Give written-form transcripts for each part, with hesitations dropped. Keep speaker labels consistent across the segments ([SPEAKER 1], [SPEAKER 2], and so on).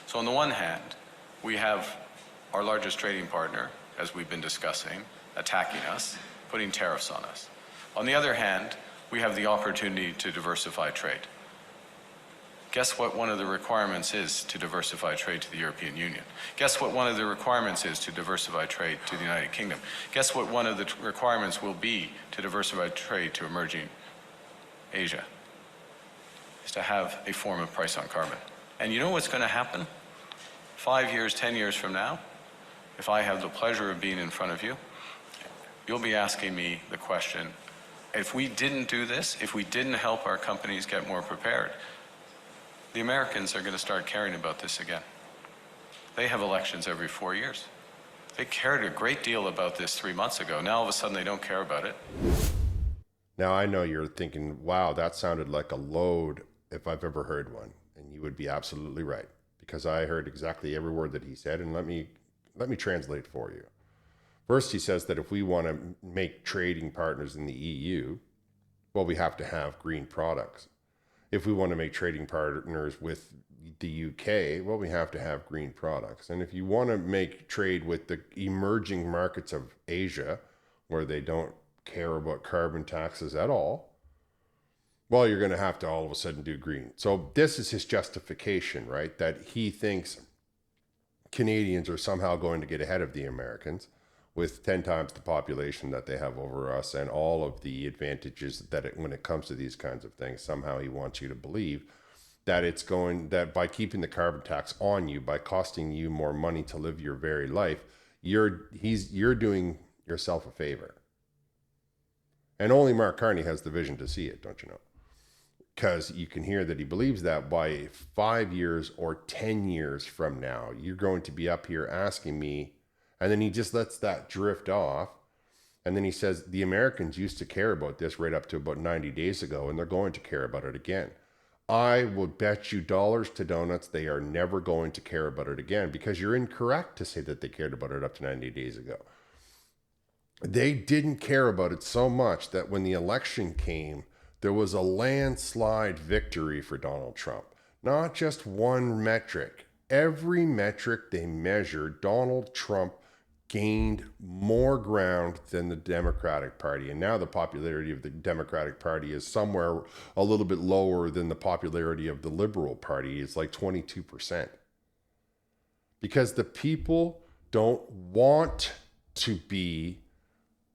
[SPEAKER 1] So on the one hand, we have our largest trading partner, as we've been discussing, attacking us, putting tariffs on us. On the other hand, we have the opportunity to diversify trade. Guess what one of the requirements is to diversify trade to the European Union? Guess what one of the requirements is to diversify trade to the United Kingdom? Guess what one of the requirements will be to diversify trade to emerging Asia? Is to have a form of price on carbon. And you know what's going to happen? 5 years, 10 years from now, if I have the pleasure of being in front of you, you'll be asking me the question, if we didn't do this, if we didn't help our companies get more prepared, the Americans are going to start caring about this again. They have elections every 4 years. They cared a great deal about this 3 months ago. Now all of a sudden they don't care about it.
[SPEAKER 2] Now I know you're thinking, wow, that sounded like a load if I've ever heard one. And you would be absolutely right, because I heard exactly every word that he said. And let me translate for you. First, he says that if we want to make trading partners in the EU, well, we have to have green products. If we want to make trading partners with the UK, well, we have to have green products. And if you want to make trade with the emerging markets of Asia, where they don't care about carbon taxes at all, well, you're going to have to all of a sudden do green. So this is his justification, right? That he thinks Canadians are somehow going to get ahead of the Americans with 10 times the population that they have over us and all of the advantages that when it comes to these kinds of things. Somehow he wants you to believe that that by keeping the carbon tax on you, by costing you more money to live your very life, you're doing yourself a favor. And only Mark Carney has the vision to see it, don't you know? Because you can hear that he believes that by 5 years or 10 years from now, you're going to be up here asking me. And then he just lets that drift off. And then he says, the Americans used to care about this right up to about 90 days ago, and they're going to care about it again. I will bet you dollars to donuts they are never going to care about it again, because you're incorrect to say that they cared about it up to 90 days ago. They didn't care about it so much that when the election came, there was a landslide victory for Donald Trump. Not just one metric. Every metric they measured, Donald Trump gained more ground than the Democratic Party. And now the popularity of the Democratic Party is somewhere a little bit lower than the popularity of the Liberal Party. It's like 22%. Because the people don't want to be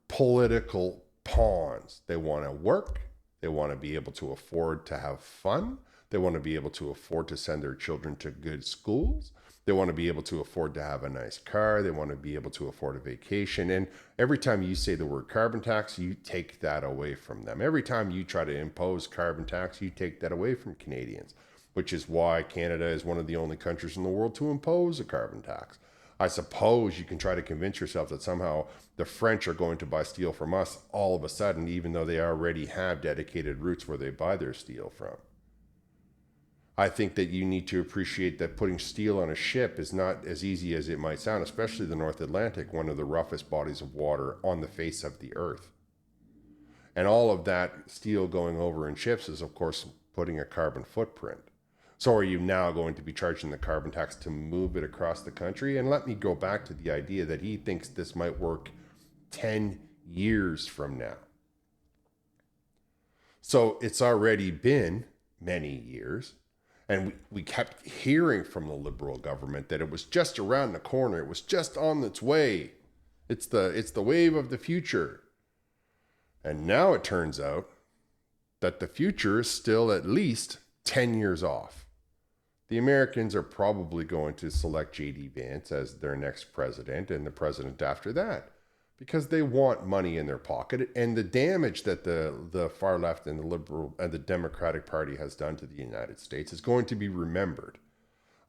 [SPEAKER 2] political pawns. They want to work. They want to be able to afford to have fun. They want to be able to afford to send their children to good schools. They want to be able to afford to have a nice car. They want to be able to afford a vacation. And every time you say the word carbon tax, you take that away from them. Every time you try to impose carbon tax, you take that away from Canadians, which is why Canada is one of the only countries in the world to impose a carbon tax. I suppose you can try to convince yourself that somehow the French are going to buy steel from us all of a sudden, even though they already have dedicated routes where they buy their steel from. I think that you need to appreciate that putting steel on a ship is not as easy as it might sound, especially the North Atlantic, one of the roughest bodies of water on the face of the earth. And all of that steel going over in ships is, of course, putting a carbon footprint. So are you now going to be charging the carbon tax to move it across the country? And let me go back to the idea that he thinks this might work 10 years from now. So it's already been many years. And we kept hearing from the Liberal government that it was just around the corner. It was just on its way. It's the wave of the future. And now it turns out that the future is still at least 10 years off. The Americans are probably going to select J.D. Vance as their next president and the president after that, because they want money in their pocket. And the damage that the far left and the Liberal and the Democratic Party has done to the United States is going to be remembered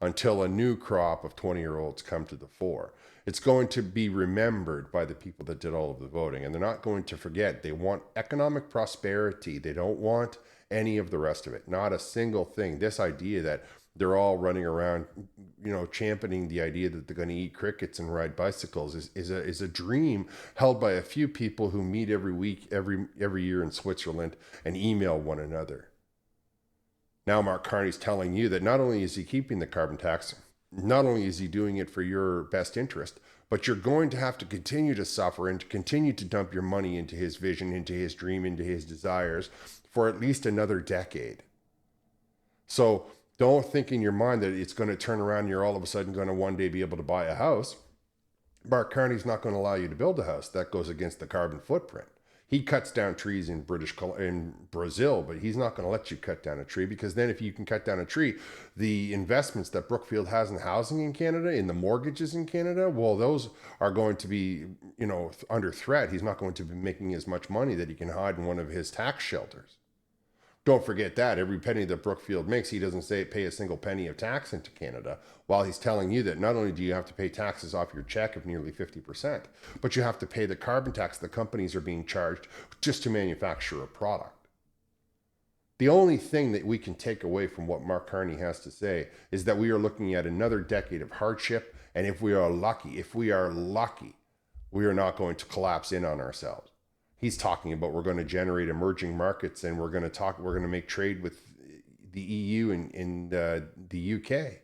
[SPEAKER 2] until a new crop of 20-year-olds come to the fore. It's going to be remembered by the people that did all of the voting, and they're not going to forget. They want economic prosperity. They don't want any of the rest of it, not a single thing. This idea that they're all running around, championing the idea that they're going to eat crickets and ride bicycles is a dream held by a few people who meet every week, every year in Switzerland and email one another. Now Mark Carney's telling you that not only is he keeping the carbon tax, not only is he doing it for your best interest, but you're going to have to continue to suffer and to continue to dump your money into his vision, into his dream, into his desires for at least another decade. So don't think in your mind that it's going to turn around and you're all of a sudden going to one day be able to buy a house. Mark Carney's not going to allow you to build a house. That goes against the carbon footprint. He cuts down trees in Brazil, but he's not going to let you cut down a tree, because then if you can cut down a tree, the investments that Brookfield has in housing in Canada, in the mortgages in Canada, well, those are going to be, under threat. He's not going to be making as much money that he can hide in one of his tax shelters. Don't forget that every penny that Brookfield makes, he doesn't pay a single penny of tax into Canada, while he's telling you that not only do you have to pay taxes off your check of nearly 50%, but you have to pay the carbon tax the companies are being charged just to manufacture a product. The only thing that we can take away from what Mark Carney has to say is that we are looking at another decade of hardship, and if we are lucky, we are not going to collapse in on ourselves. He's talking about we're going to generate emerging markets, and we're going to make trade with the EU and the UK.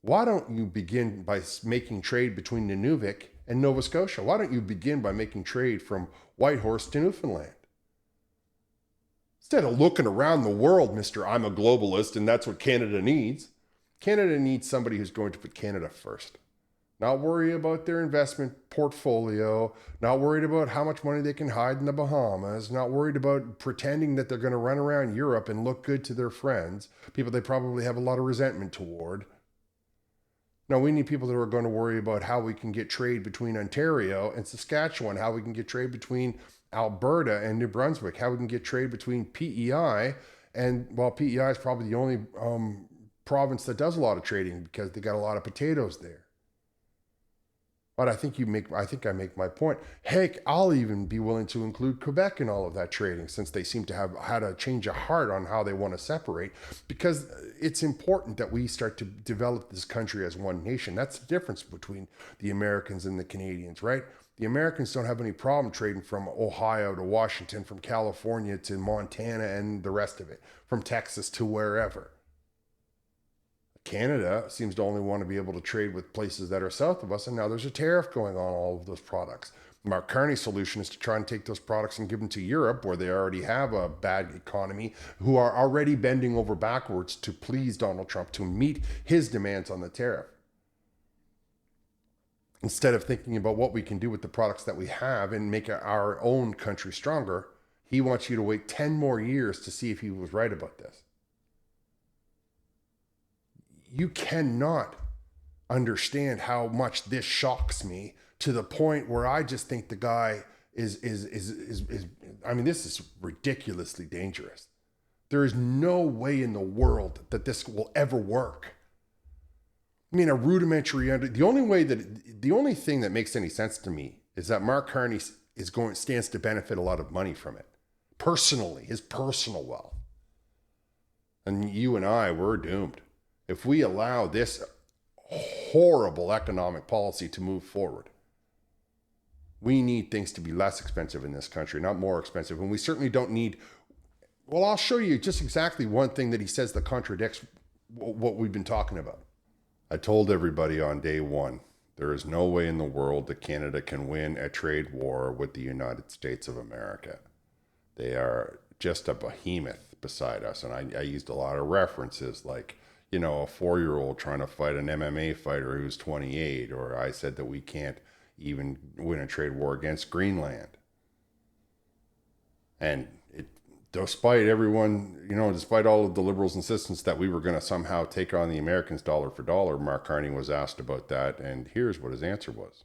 [SPEAKER 2] Why don't you begin by making trade between Nunavut and Nova Scotia? Why don't you begin by making trade from Whitehorse to Newfoundland? Instead of looking around the world, Mr. I'm a globalist and that's what Canada needs. Canada needs somebody who's going to put Canada first. Not worry about their investment portfolio, not worried about how much money they can hide in the Bahamas, not worried about pretending that they're going to run around Europe and look good to their friends, people they probably have a lot of resentment toward. No, we need people that are going to worry about how we can get trade between Ontario and Saskatchewan, how we can get trade between Alberta and New Brunswick, how we can get trade between PEI, and well, PEI is probably the only province that does a lot of trading because they got a lot of potatoes there. But I think I make my point. Heck, I'll even be willing to include Quebec in all of that trading, since they seem to have had a change of heart on how they want to separate, because it's important that we start to develop this country as one nation. That's the difference between the Americans and the Canadians, right? The Americans don't have any problem trading from Ohio to Washington, from California to Montana and the rest of it, from Texas to wherever. Canada seems to only want to be able to trade with places that are south of us, and now there's a tariff going on all of those products. Mark Carney's solution is to try and take those products and give them to Europe, where they already have a bad economy, who are already bending over backwards to please Donald Trump, to meet his demands on the tariff. Instead of thinking about what we can do with the products that we have and make our own country stronger, he wants you to wait 10 more years to see if he was right about this. You cannot understand how much this shocks me, to the point where I just think the guy is I mean, this is ridiculously dangerous. There is no way in the world that this will ever work. I mean, a rudimentary the only thing that makes any sense to me is that Mark Carney stands to benefit a lot of money from it. Personally, his personal wealth. And you and I, we're doomed. If we allow this horrible economic policy to move forward, we need things to be less expensive in this country, not more expensive. And we certainly don't need, well, I'll show you just exactly one thing that he says that contradicts what we've been talking about. I told everybody on day one, there is no way in the world that Canada can win a trade war with the United States of America. They are just a behemoth beside us. And I used a lot of references like, a 4-year-old trying to fight an MMA fighter who's 28, or I said that we can't even win a trade war against Greenland. And despite everyone, despite all of the liberals' insistence that we were going to somehow take on the Americans dollar for dollar, Mark Carney was asked about that, and here's what his answer was.